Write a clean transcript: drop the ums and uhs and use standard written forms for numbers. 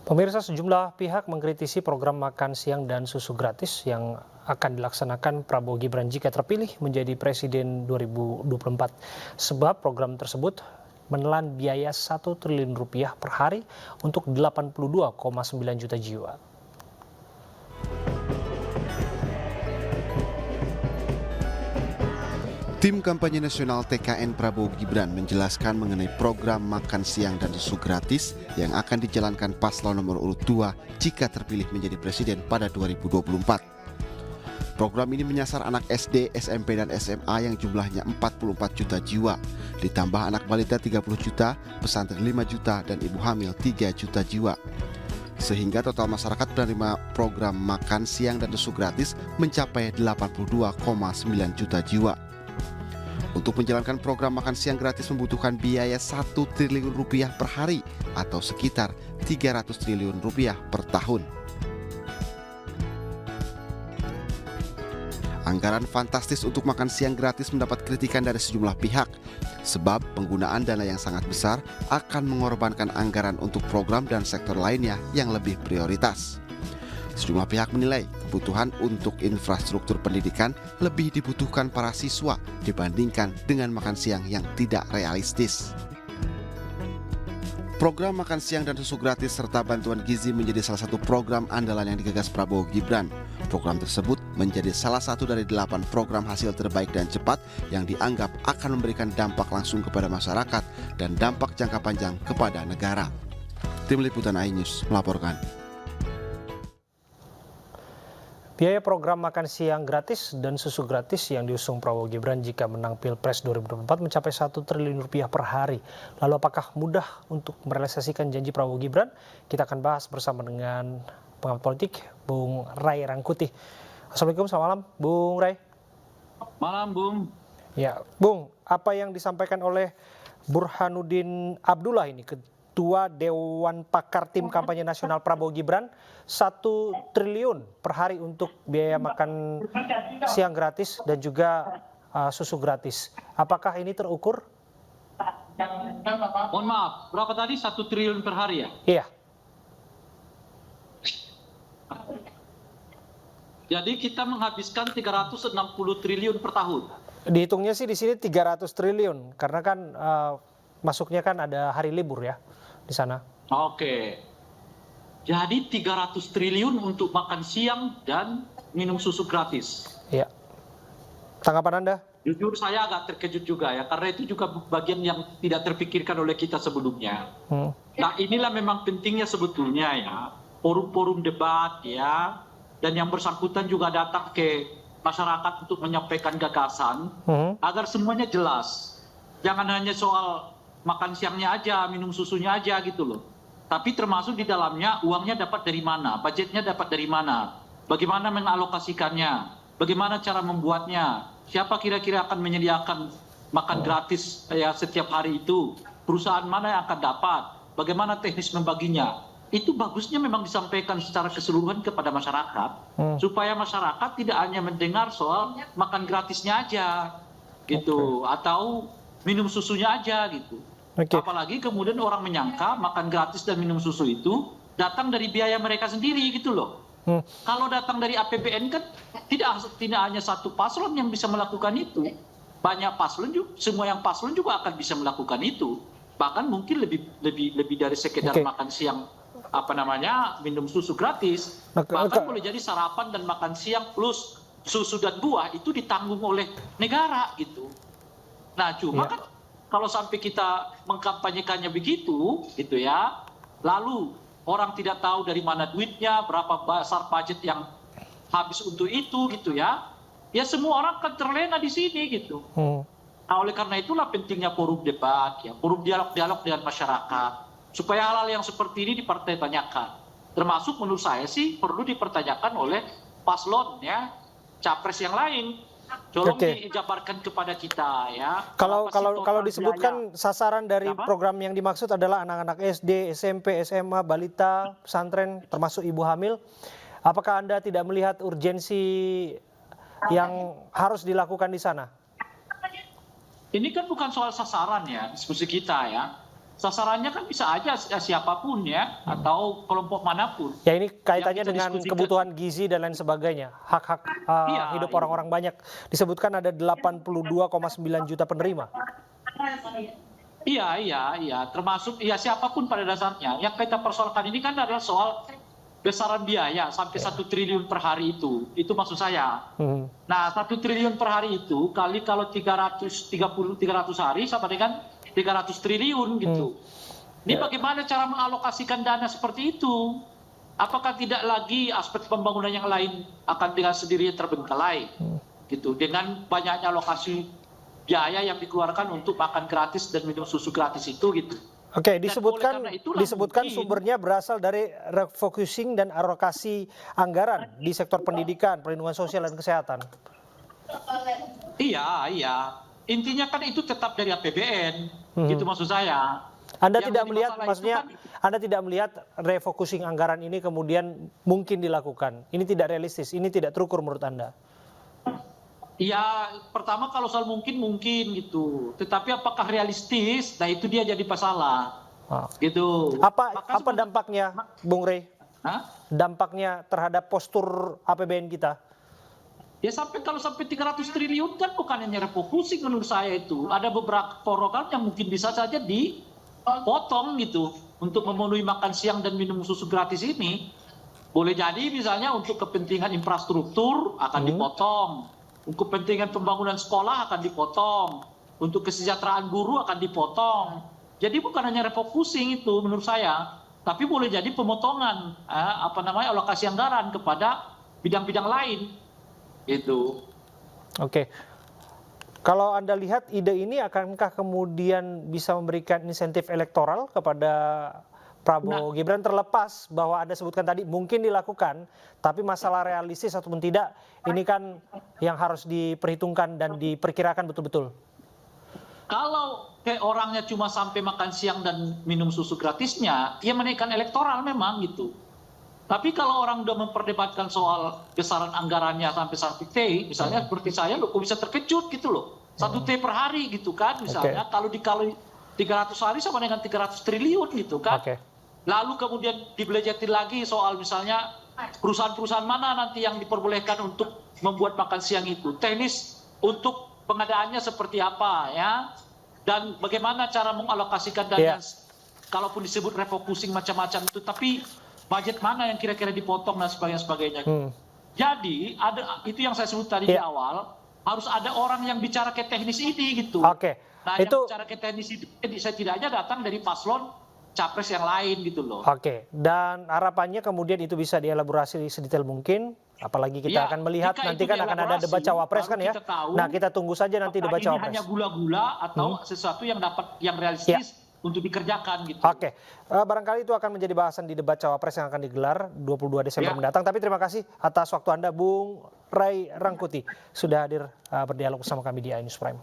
Pemirsa, sejumlah pihak mengkritisi program makan siang dan susu gratis yang akan dilaksanakan Prabowo Gibran jika terpilih menjadi Presiden 2024. Sebab program tersebut menelan biaya 1 triliun rupiah per hari untuk 82,9 juta jiwa. Tim kampanye nasional TKN Prabowo Gibran menjelaskan mengenai program makan siang dan susu gratis yang akan dijalankan paslon nomor urut 2 jika terpilih menjadi presiden pada 2024. Program ini menyasar anak SD, SMP, dan SMA yang jumlahnya 44 juta jiwa, ditambah anak balita 30 juta, pesantren 5 juta, dan ibu hamil 3 juta jiwa. Sehingga total masyarakat penerima program makan siang dan susu gratis mencapai 82,9 juta jiwa. Untuk menjalankan program makan siang gratis membutuhkan biaya 1 triliun rupiah per hari atau sekitar 300 triliun rupiah per tahun. Anggaran fantastis untuk makan siang gratis mendapat kritikan dari sejumlah pihak, sebab penggunaan dana yang sangat besar akan mengorbankan anggaran untuk program dan sektor lainnya yang lebih prioritas. Sejumlah pihak menilai kebutuhan untuk infrastruktur pendidikan lebih dibutuhkan para siswa dibandingkan dengan makan siang yang tidak realistis. Program makan siang dan susu gratis serta bantuan gizi menjadi salah satu program andalan yang digagas Prabowo Gibran. Program tersebut menjadi salah satu dari 8 program hasil terbaik dan cepat yang dianggap akan memberikan dampak langsung kepada masyarakat dan dampak jangka panjang kepada negara. Tim Liputan iNews melaporkan. Biaya program makan siang gratis dan susu gratis yang diusung Prabowo Gibran jika menang Pilpres 2024 mencapai 1 triliun rupiah per hari. Lalu apakah mudah untuk merealisasikan janji Prabowo Gibran? Kita akan bahas bersama dengan pengamat politik, Bung Ray Rangkuti. Assalamualaikum, selamat malam, Bung Ray. Malam, Bung. Ya, Bung, apa yang disampaikan oleh Burhanuddin Abdullah ini, Ketua Dewan Pakar Tim Kampanye Nasional Prabowo Gibran, 1 triliun per hari untuk biaya makan siang gratis dan juga susu gratis. Apakah ini terukur? Mohon maaf, berapa tadi? 1 triliun per hari ya? Iya. Jadi kita menghabiskan 360 triliun per tahun. Dihitungnya sih di sini 300 triliun karena kan masuknya kan ada hari libur ya di sana. Oke. Jadi 300 triliun untuk makan siang dan minum susu gratis. Iya. Tanggapan Anda? Jujur saya agak terkejut juga ya, karena itu juga bagian yang tidak terpikirkan oleh kita sebelumnya. Nah, inilah memang pentingnya sebetulnya ya, forum-forum debat ya, dan yang bersangkutan juga datang ke masyarakat untuk menyampaikan gagasan, agar semuanya jelas. Jangan hanya soal makan siangnya aja, minum susunya aja gitu loh. Tapi termasuk di dalamnya uangnya dapat dari mana, budgetnya dapat dari mana, bagaimana mengalokasikannya, bagaimana cara membuatnya, siapa kira-kira akan menyediakan makan gratis ya setiap hari itu, perusahaan mana yang akan dapat, bagaimana teknis membaginya. Itu bagusnya memang disampaikan secara keseluruhan kepada masyarakat, supaya masyarakat tidak hanya mendengar soal makan gratisnya aja, gitu, atau minum susunya aja gitu. Apalagi kemudian orang menyangka makan gratis dan minum susu itu datang dari biaya mereka sendiri gitu loh. Kalau datang dari APBN kan tidak hanya satu paslon yang bisa melakukan itu. Banyak paslon juga, semua yang paslon juga akan bisa melakukan itu. Bahkan mungkin lebih dari sekedar makan siang minum susu gratis. Bahkan boleh jadi sarapan dan makan siang plus susu dan buah itu ditanggung oleh negara gitu. Nah, cuma kan kalau sampai kita mengkampanyekannya begitu, gitu ya, lalu orang tidak tahu dari mana duitnya, berapa besar budget yang habis untuk itu, gitu ya, ya semua orang akan terlena di sini, gitu. Nah, oleh karena itulah pentingnya forum debat, ya, forum dialog dengan masyarakat, supaya hal-hal yang seperti ini dipertanyakan. Termasuk menurut saya sih perlu dipertanyakan oleh paslon, ya, capres yang lain. Tolong dijabarkan kepada kita ya. Kalau disebutkan biaya, sasaran dari program yang dimaksud adalah anak-anak SD, SMP, SMA, balita, pesantren, termasuk ibu hamil. Apakah Anda tidak melihat urgensi yang harus dilakukan di sana? Ini kan bukan soal sasaran ya, diskusi kita ya. sasarannya kan bisa aja siapapun ya, atau kelompok manapun. Ya ini kaitannya Yang kita dengan diskusikan. kebutuhan gizi dan lain sebagainya, hak-hak Iya, hidup iya. orang-orang banyak. Disebutkan ada 82,9 juta penerima. Iya, termasuk ya siapapun pada dasarnya. Yang kita persoalkan ini kan adalah soal besaran biaya sampai 1 triliun per hari itu maksud saya. Nah, 1 triliun per hari itu kali kalau 300 hari sama dengan 300 triliun gitu. Ini bagaimana cara mengalokasikan dana seperti itu? Apakah tidak lagi aspek pembangunan yang lain akan dengan sendirinya terbengkalai? Gitu, dengan banyaknya alokasi biaya yang dikeluarkan untuk makan gratis dan minum susu gratis itu gitu. Oke, Dan oleh karena itulah disebutkan mungkin- sumbernya berasal dari refocusing dan alokasi anggaran di sektor pendidikan, perlindungan sosial dan kesehatan. Iya. Intinya kan itu tetap dari APBN, gitu maksud saya. Anda Yang tidak jadi melihat, masalah itu maksudnya kan- Anda tidak melihat refocusing anggaran ini kemudian mungkin dilakukan. Ini tidak realistis, ini tidak terukur menurut Anda. Ya, pertama kalau soal mungkin gitu. Tetapi apakah realistis? Nah, itu dia jadi masalah. Gitu. Apa Maka dampaknya, Bung Rey? Hah? Dampaknya terhadap postur APBN kita? Ya kalau sampai 300 triliun kan bukan hanya refocusing menurut saya itu. Ada beberapa program yang mungkin bisa saja dipotong gitu. Untuk memenuhi makan siang dan minum susu gratis ini. Boleh jadi misalnya untuk kepentingan infrastruktur akan dipotong. Untuk kepentingan pembangunan sekolah akan dipotong. Untuk kesejahteraan guru akan dipotong. Jadi bukan hanya refocusing itu menurut saya. Tapi boleh jadi pemotongan alokasi anggaran kepada bidang-bidang lain. Itu. Oke. Kalau Anda lihat ide ini akankah kemudian bisa memberikan insentif elektoral kepada Prabowo Gibran, terlepas bahwa Anda sebutkan tadi mungkin dilakukan, tapi masalah realistis ataupun tidak, ini kan yang harus diperhitungkan dan diperkirakan betul-betul. Kalau orangnya cuma sampai makan siang dan minum susu gratisnya, ya menaikkan elektoral memang gitu. Tapi kalau orang udah memperdebatkan soal besaran anggarannya sampai 1 T, misalnya seperti saya, kok bisa terkejut gitu loh. 1 T per hari gitu kan, misalnya. Kalau dikali 300 hari sama dengan 300 triliun gitu kan. Lalu kemudian dibelejetin lagi soal misalnya perusahaan-perusahaan mana nanti yang diperbolehkan untuk membuat makan siang itu. Teknis untuk pengadaannya seperti apa ya. Dan bagaimana cara mengalokasikan dana, kalaupun disebut refocusing macam-macam itu. Tapi budget mana yang kira-kira dipotong dan sebagainya. Jadi itu yang saya sebut tadi di awal, harus ada orang yang bicara ke teknis ini gitu. Nah, yang bicara ke teknis itu setidaknya datang dari paslon capres yang lain gitu loh. Dan harapannya kemudian itu bisa dielaborasi sedetail mungkin, apalagi kita akan melihat nanti kan akan ada debat cawapres kan ya. Nah, kita tunggu saja nanti debat cawapres. Ini hanya gula-gula atau sesuatu yang realistis untuk dikerjakan gitu. Barangkali itu akan menjadi bahasan di debat cawapres yang akan digelar 22 Desember mendatang. Tapi terima kasih atas waktu Anda, Bung Ray Rangkuti, sudah hadir berdialog bersama kami di iNews Prime.